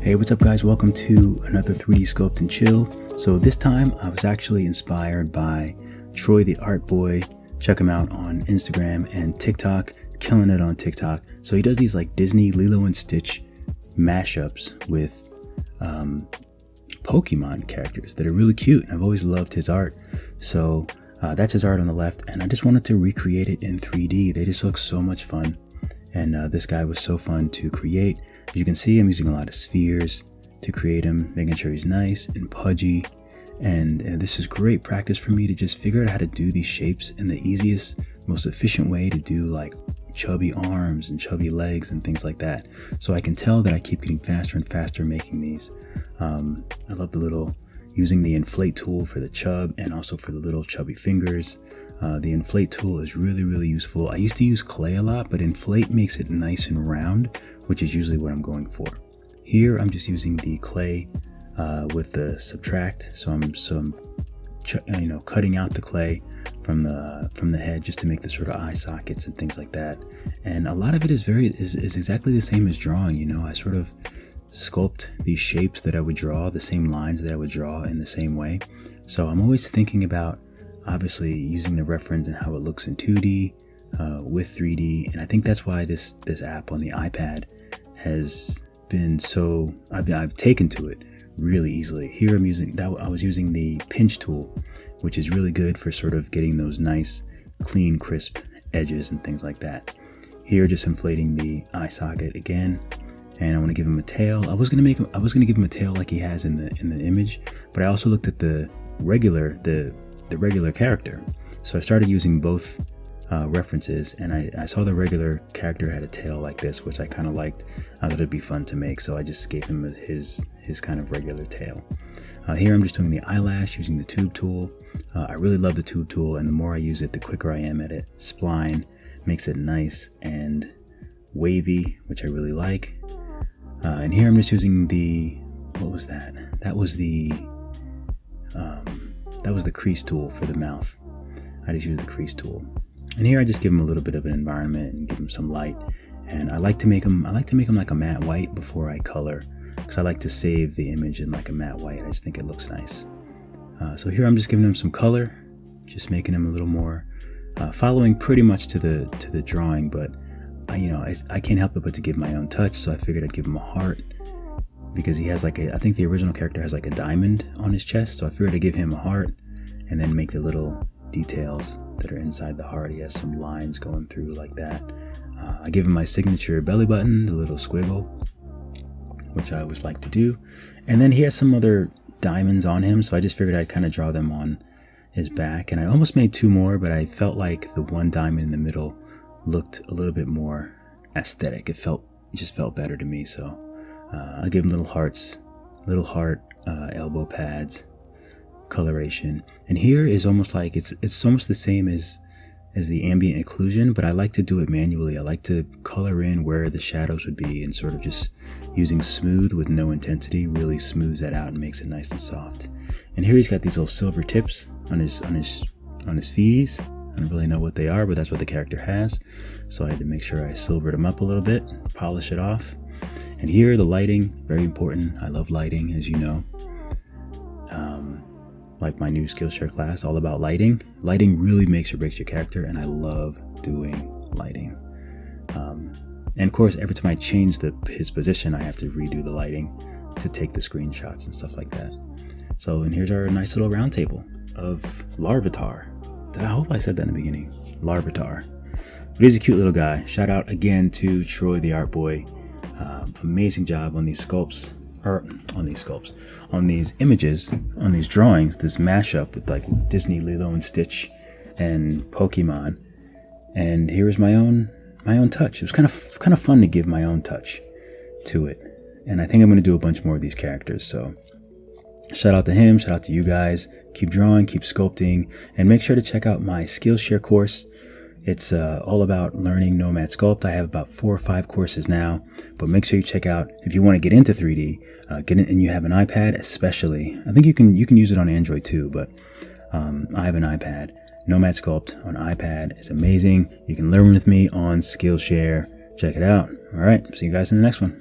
Hey, what's up guys? Welcome to another 3D Sculpt and Chill. So this time I was actually inspired by Troy the Art Boy. Check him out on Instagram and TikTok, killing it on TikTok. So he does these like Disney, Lilo and Stitch mashups with Pokemon characters that are really cute. I've always loved his art. So that's his art on the left, and I just wanted to recreate it in 3D. They just look so much fun. And this guy was so fun to create. As you can see, I'm using a lot of spheres to create him, making sure he's nice and pudgy. And this is great practice for me to just figure out how to do these shapes in the easiest, most efficient way to do like chubby arms and chubby legs and things like that. So I can tell that I keep getting faster and faster making these. I love the little, using the inflate tool for the chub and also for the little chubby fingers. The inflate tool is really useful. I used to use clay a lot, but inflate makes it nice and round, which is usually what I'm going for. Here I'm just using the clay with the subtract, so I'm cutting out the clay from the head just to make the sort of eye sockets and things like that. And a lot of it is exactly the same as drawing. I sort of sculpt these shapes that I would draw, the same lines that I would draw in the same way. So I'm always thinking about obviously using the reference and how it looks in 2D with 3D, and I think that's why this app on the iPad has been so I've taken to it really easily. Here I was using the pinch tool, which is really good for sort of getting those nice, clean, crisp edges and things like that. Here, just inflating the eye socket again, and I want to give him a tail. I was gonna give him a tail like he has in the image, but I also looked at the regular character. So I started using both references, and I saw the regular character had a tail like this, which I kind of liked. I thought it'd be fun to make, so I just gave him his kind of regular tail. Here I'm just doing the eyelash using the tube tool. I really love the tube tool, and the more I use it, the quicker I am at it. Spline makes it nice and wavy, which I really like. And here I'm just using what was that? That was the crease tool for the mouth. I just use the crease tool. And here I just give him a little bit of an environment and give him some light. And I like to make him like a matte white before I color, because I like to save the image in like a matte white. I just think it looks nice. So here I'm just giving him some color, just making him a little more, following pretty much to the drawing, but I can't help it but to give my own touch. So I figured I'd give him a heart, because he has I think the original character has like a diamond on his chest, so I figured I'd give him a heart and then make the little details that are inside the heart. He has some lines going through like that. I give him my signature belly button, the little squiggle, which I always like to do. And then he has some other diamonds on him, so I just figured I'd kind of draw them on his back. And I almost made two more, but I felt like the one diamond in the middle looked a little bit more aesthetic. It just felt better to me, so I give him little hearts, elbow pads, coloration. And here is almost like it's almost the same as the ambient occlusion, but I like to do it manually. I like to color in where the shadows would be, and sort of just using smooth with no intensity really smooths that out and makes it nice and soft. And here he's got these little silver tips on his feeties. I don't really know what they are, but that's what the character has. So I had to make sure I silvered them up a little bit, polish it off. And here, the lighting, very important. I love lighting, as you know. Like my new Skillshare class, all about lighting. Lighting really makes or breaks your character, and I love doing lighting. And of course, every time I change his position, I have to redo the lighting to take the screenshots and stuff like that. So, and here's our nice little round table of Larvitar. I hope I said that in the beginning. Larvitar. But he's a cute little guy. Shout out again to Troy the Art Boy. Amazing job on these sculpts, on these images, on these drawings, this mashup with like Disney, Lilo and Stitch and Pokemon. And here's my own touch. It was kind of fun to give my own touch to it. And I think I'm going to do a bunch more of these characters. So shout out to him, shout out to you guys. Keep drawing, keep sculpting, and make sure to check out my Skillshare course. It's all about learning Nomad Sculpt. I have about 4 or 5 courses now, but make sure you check out, if you want to get into 3D, and you have an iPad especially. I think you can use it on Android too, but I have an iPad. Nomad Sculpt on iPad is amazing. You can learn with me on Skillshare. Check it out. All right, see you guys in the next one.